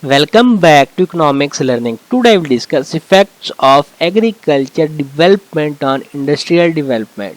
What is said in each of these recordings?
Welcome back to economics learning. Today we'll discuss effects of agriculture development on industrial development.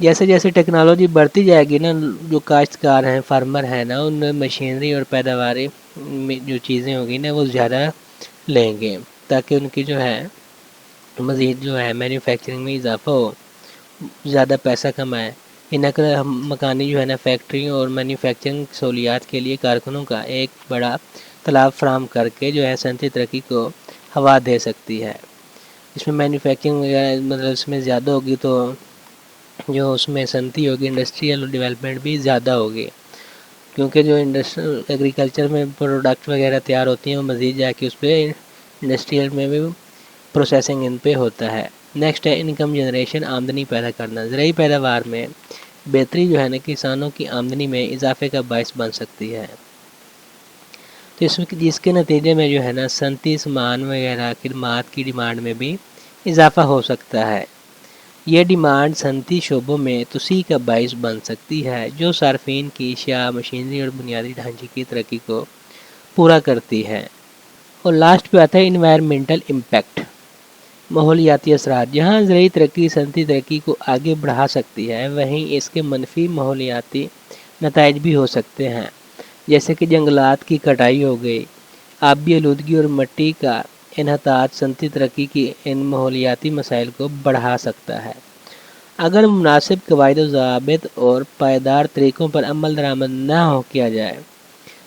جیسے جیسے technology بڑھتی جائے گی نا، جو کاشتکار ہیں، فارمر ہیں نا، ان میں مشینری اور پیداواری میں جو چیزیں ہوگی نا وہ زیادہ لیں گے، تاکہ ان کی جو ہے مزید جو ہے مینوفیکچرنگ میں اضافہ ہو، زیادہ پیسہ کمائے۔ یہ نقل مکانی جو ہے نا فیکٹریوں اور مینوفیکچرنگ سہولیات کے لیے کارکنوں کا ایک بڑا تالاب فراہم کر کے جو ہے صنعتی ترقی کو ہوا دے سکتی ہے۔ اس میں مینوفیکچرنگ وغیرہ مطلب اس میں زیادہ ہوگی تو جو اس میں صنعتی ہوگی، انڈسٹریل ڈیولپمنٹ بھی زیادہ ہوگی، کیونکہ جو انڈسٹریل ایگریکلچر میں پروڈکٹ وغیرہ تیار ہوتی ہیں وہ مزید جا کے اس پہ انڈسٹریل میں بھی پروسیسنگ ان پہ ہوتا ہے۔ نیکسٹ ہے انکم جنریشن، آمدنی پیدا کرنا۔ زرعی پیداوار میں بہتری جو ہے نا کسانوں کی آمدنی میں اضافے کا باعث بن سکتی ہے، تو جس کے نتیجے میں جو ہے نا صنعتی سامان وغیرہ خدمات کی ڈیمانڈ میں بھی اضافہ ہو سکتا ہے۔ یہ ڈیمانڈ صنعتی شعبوں میں توسیع کا باعث بن سکتی ہے، جو صارفین کی اشیاء، مشینری اور بنیادی ڈھانچے کی ترقی کو پورا کرتی ہے۔ اور لاسٹ پہ آتا ہے انوائرمنٹل امپیکٹ، ماحولیاتی اثرات۔ جہاں زرعی ترقی صنعتی ترقی کو آگے بڑھا سکتی ہے، وہیں اس کے منفی ماحولیاتی نتائج بھی ہو سکتے ہیں، جیسے کہ جنگلات کی کٹائی ہو گئی، آبی آلودگی اور مٹی کا انحطاط صنعتی ترقی کی ان ماحولیاتی مسائل کو بڑھا سکتا ہے۔ اگر مناسب قواعد و ضوابط اور پائیدار طریقوں پر عمل درآمد نہ کیا جائے،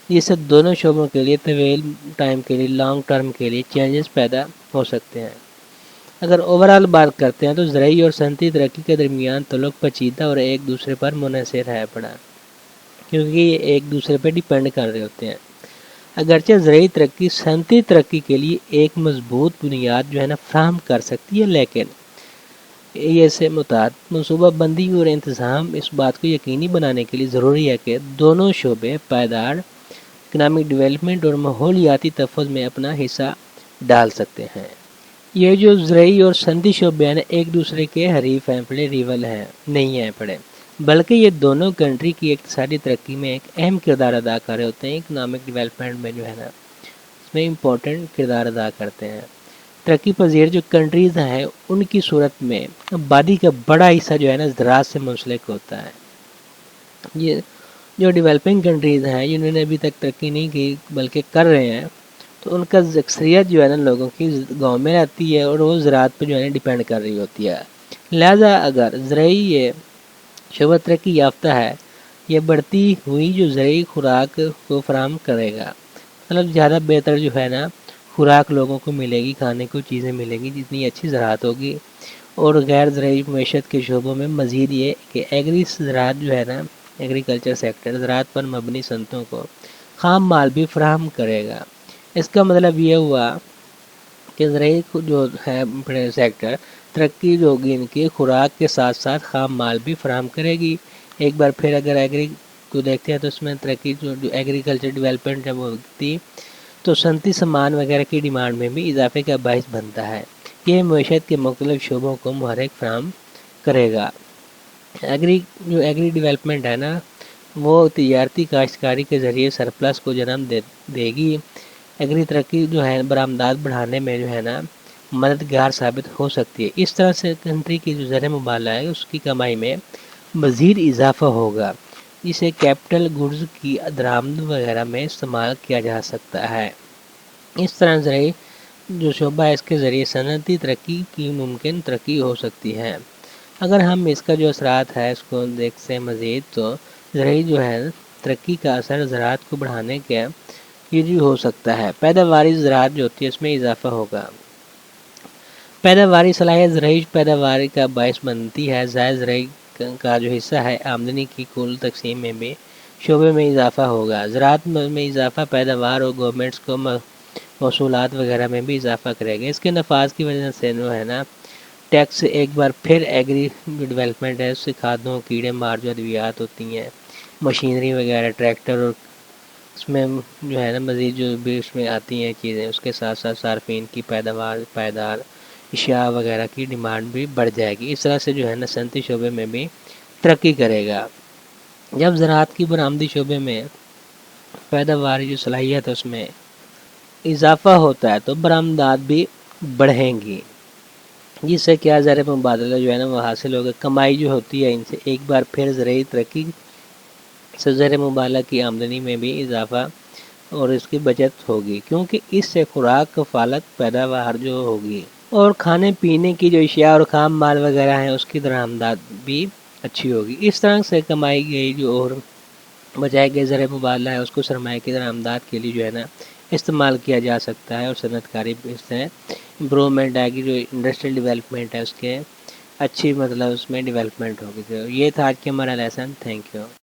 جس سے دونوں شعبوں کے لیے طویل ٹائم کے لیے، لانگ ٹرم کے لیے چینجز پیدا ہو سکتے ہیں۔ اگر اوورال بات کرتے ہیں تو زرعی اور صنعتی ترقی کے درمیان تعلق پیچیدہ اور ایک دوسرے پر منحصر ہے پڑا، کیونکہ یہ ایک دوسرے پہ ڈیپینڈ کر رہے ہوتے ہیں۔ اگرچہ زرعی ترقی صنعتی ترقی کے لیے ایک مضبوط بنیاد جو ہے نا فراہم کر سکتی ہے، لیکن یہ سے متعدد منصوبہ بندی اور انتظام اس بات کو یقینی بنانے کے لیے ضروری ہے کہ دونوں شعبے پائیدار اکنامک ڈیولپمنٹ اور ماحولیاتی تحفظ میں اپنا حصہ ڈال سکتے ہیں۔ یہ جو زرعی اور صنعتی شعبے ہیں ایک دوسرے کے حریف ہیں پڑے، ریول ہیں نہیں ہیں پڑے، بلکہ یہ دونوں کنٹری کی اقتصادی ترقی میں ایک اہم کردار ادا کر رہے ہوتے ہیں، اکنامک ڈیولپمنٹ میں جو ہے نا اس میں امپورٹنٹ کردار ادا کرتے ہیں۔ ترقی پذیر جو کنٹریز ہیں ان کی صورت میں آبادی کا بڑا حصہ جو ہے نا زراعت سے منسلک ہوتا ہے۔ یہ جو ڈیولپنگ کنٹریز ہیں جنہوں نے ابھی تک ترقی نہیں کی بلکہ کر رہے ہیں، تو ان کا اکثریت جو ہے نا لوگوں کی گاؤں میں رہتی ہے اور وہ زراعت پہ جو ہے نا ڈیپینڈ کر رہی ہوتی ہے۔ لہذا اگر زرعی یہ شعبہ ترقی یافتہ ہے، یہ بڑھتی ہوئی جو زرعی خوراک کو فراہم کرے گا، مطلب زیادہ بہتر جو ہے نا خوراک لوگوں کو ملے گی، کھانے کو چیزیں ملیں گی جتنی اچھی زراعت ہوگی۔ اور غیر زرعی معیشت کے شعبوں میں مزید یہ کہ زراعت جو ہے نا ایگریکلچر سیکٹر زراعت پر مبنی صنعتوں کو خام مال بھی فراہم کرے گا۔ اس کا مطلب یہ ہوا کہ زرعی جو ہے سیکٹر ترقی جو ہوگی ان کی خوراک کے ساتھ ساتھ خام مال بھی فراہم کرے گی۔ ایک بار پھر اگر ایگری کو دیکھتے ہیں تو اس میں ترقی جو ایگریکلچر ڈیولپمنٹ ہے وہ ہوتی، تو صنعتی سامان وغیرہ کی ڈیمانڈ میں بھی اضافے کا باعث بنتا ہے۔ یہ معیشت کے مختلف شعبوں کو محرک فراہم کرے گا۔ ایگری ڈیولپمنٹ ہے نا وہ تجارتی کاشتکاری کے ذریعے سرپلس کو جنم دے گی۔ ایگری ترقی جو ہے برآمدات بڑھانے میں جو ہے نا مددگار ثابت ہو سکتی ہے۔ اس طرح سے کنٹری کی جو زر مبادلہ ہے اس کی کمائی میں مزید اضافہ ہوگا، جسے کیپٹل گڈز کی درآمد وغیرہ میں استعمال کیا جا سکتا ہے۔ اس طرح زرعی جو شعبہ ہے اس کے ذریعے صنعتی ترقی کی ممکن ترقی ہو سکتی ہے۔ اگر ہم اس کا جو اثرات ہے اس کو دیکھتے ہیں مزید، تو زرعی جو ہے ترقی کا اثر زراعت کو بڑھانے کے یہ جو ہو سکتا ہے۔ پیداواری زراعت جو ہوتی ہے اس میں اضافہ ہوگا۔ پیداواری صلاحیت زرعی پیداواری کا باعث بنتی ہے۔ زائد زرعی کا جو حصہ ہے آمدنی کی کل تقسیم میں بھی شعبے میں اضافہ ہوگا۔ زراعت میں اضافہ پیداوار اور گورنمنٹس کو موصولات وغیرہ میں بھی اضافہ کرے گا۔ اس کے نفاذ کی وجہ سے جو ہے نا ٹیکس ایک بار پھر ایگری ڈیولپمنٹ ہے، اس سے کھادوں کیڑے مار جو ادویات ہوتی ہیں، مشینری وغیرہ، ٹریکٹر، اور اس میں جو ہے نا مزید جو بھی اس میں آتی ہیں چیزیں، اس کے ساتھ ساتھ صارفین کی پائیدار اشیاء وغیرہ کی ڈیمانڈ بھی بڑھ جائے گی۔ اس طرح سے جو ہے نا صنعتی شعبے میں بھی ترقی کرے گا۔ جب زراعت کی برآمدی شعبے میں پیداواری جو صلاحیت ہے اس میں اضافہ ہوتا ہے تو برآمدات بھی بڑھیں گی۔ جس سے کیا زر مبادلہ جو ہے نا وہ حاصل ہوگا، کمائی جو ہوتی ہے ان سے ایک بار پھر زرعی ترقی سے زر مبادلہ کی آمدنی میں بھی اضافہ اور اس کی بچت ہوگی، کیونکہ اس سے خوراک کفالت پیداوار جو ہوگی اور کھانے پینے کی جو اشیاء اور خام مال وغیرہ ہیں اس کی درآمدات بھی اچھی ہوگی۔ اس طرح سے کمائی گئی جو اور بجائے گئے زر مبادلہ ہے اس کو سرمایہ کی درآمدات کے لیے جو ہے نا استعمال کیا جا سکتا ہے، اور صنعت کاری اس سے امپرومنٹ آئے گی، جو انڈسٹریل ڈیولپمنٹ ہے اس کے اچھی مطلب اس میں ڈیولپمنٹ ہوگی۔ تو یہ تھا آج کے ہمارا لیسن، تھینک یو۔